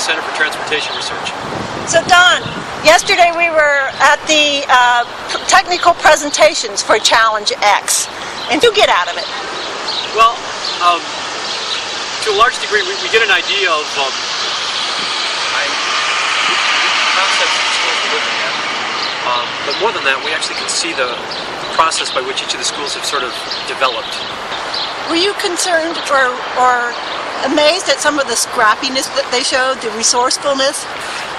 Center for Transportation Research. So Don, yesterday we were at the technical presentations for Challenge X, and what do you get out of it? Well, to a large degree, we get an idea of concepts that the schools are looking at. But more than that, we actually can see the process by which each of the schools have sort of developed. Were you concerned or amazed at some of the scrappiness that they showed, the resourcefulness?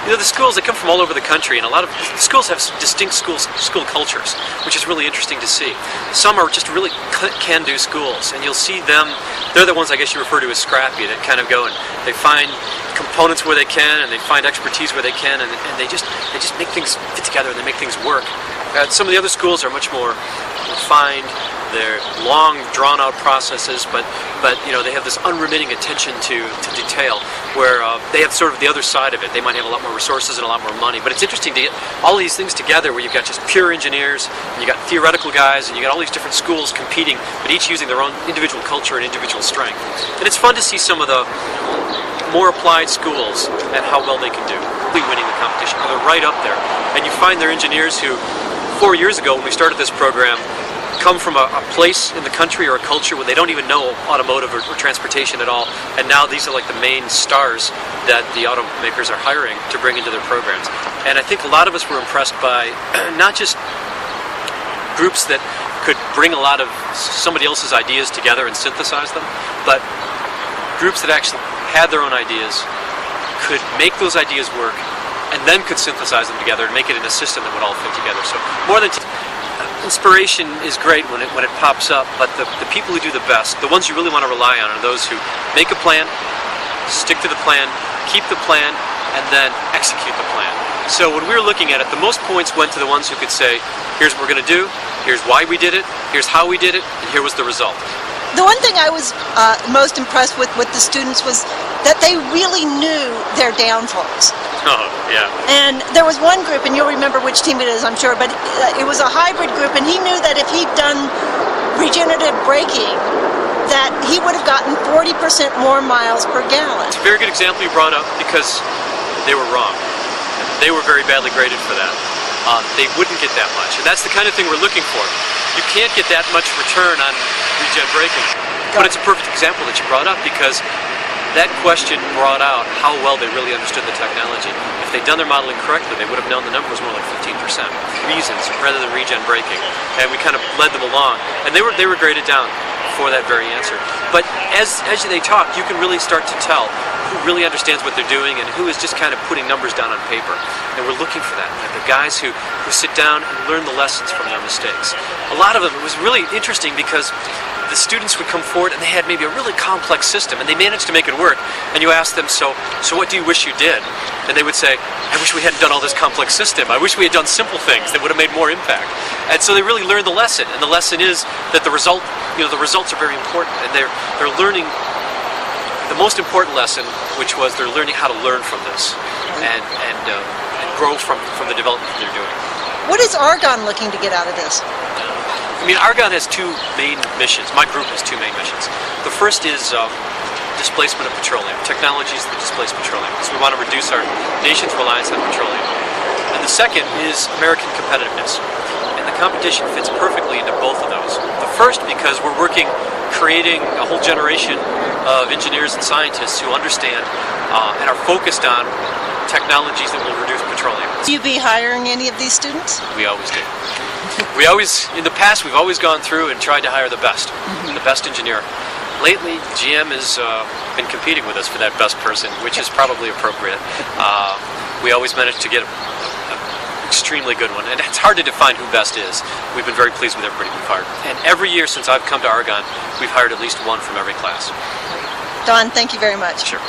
You know, the schools, they come from all over the country, and a lot of the schools have distinct school cultures, which is really interesting to see. Some are just really can-do schools, and you'll see them, they're the ones I guess you refer to as scrappy, that kind of go and they find components where they can, and they find expertise where they can, and they just make things fit together, and they make things work. Some of the other schools are much more refined. They're long, drawn-out processes, but you know, they have this unremitting attention to detail, where they have sort of the other side of it. They might have a lot more resources and a lot more money, but it's interesting to get all these things together, where you've got just pure engineers, and you got theoretical guys, and you got all these different schools competing, but each using their own individual culture and individual strength. And it's fun to see some of the more applied schools and how well they can do, really winning the competition. They're right up there, and you find their engineers who 4 years ago, when we started this program, come from a place in the country or a culture where they don't even know automotive or transportation at all, and now these are like the main stars that the automakers are hiring to bring into their programs. And I think a lot of us were impressed by not just groups that could bring a lot of somebody else's ideas together and synthesize them, but groups that actually had their own ideas, could make those ideas work, and then could synthesize them together and make it in a system that would all fit together. So more than inspiration is great when it pops up, but the people who do the best, the ones you really want to rely on, are those who make a plan, stick to the plan, keep the plan, and then execute the plan. So when we were looking at it, the most points went to the ones who could say, here's what we're going to do, here's why we did it, here's how we did it, and here was the result. The one thing I was most impressed with the students was that they really knew their downfalls. Oh, yeah. And there was one group, and you'll remember which team it is, I'm sure, but it was a hybrid group, and he knew that if he'd done regenerative braking, that he would have gotten 40% more miles per gallon. It's a very good example you brought up, because they were wrong. They were very badly graded for that. They wouldn't get that much, and that's the kind of thing we're looking for. You can't get that much return on regen braking, but it's a perfect example that you brought up, because that question brought out how well they really understood the technology. If they'd done their modeling correctly, they would have known the number was more like 15% reasons rather than regen braking, and we kind of led them along, and they were graded down for that very answer. But as they talk, you can really start to tell who really understands what they're doing and who is just kind of putting numbers down on paper. And we're looking for that. The guys who sit down and learn the lessons from their mistakes. A lot of them, it was really interesting, because the students would come forward and they had maybe a really complex system, and they managed to make it work. And you ask them, so what do you wish you did? And they would say, I wish we hadn't done all this complex system. I wish we had done simple things that would have made more impact. And so they really learned the lesson. And the lesson is that the results are very important, and they're learning the most important lesson, which was they're learning how to learn from this and grow from the development that they're doing. What is Argonne looking to get out of this? I mean, Argonne has two main missions. My group has two main missions. The first is displacement of petroleum, technologies that displace petroleum. So we want to reduce our nation's reliance on petroleum. And the second is American competitiveness. And the competition fits perfectly into both of those. The first, because we're creating a whole generation of engineers and scientists who understand and are focused on technologies that will reduce petroleum. Will you be hiring any of these students? We always do. In the past, we've always gone through and tried to hire the best engineer. Lately, GM has been competing with us for that best person, which is probably appropriate. We always manage to get an extremely good one, and it's hard to define who best is. We've been very pleased with everybody we've hired. And every year since I've come to Argonne, we've hired at least one from every class. Don, thank you very much. Sure.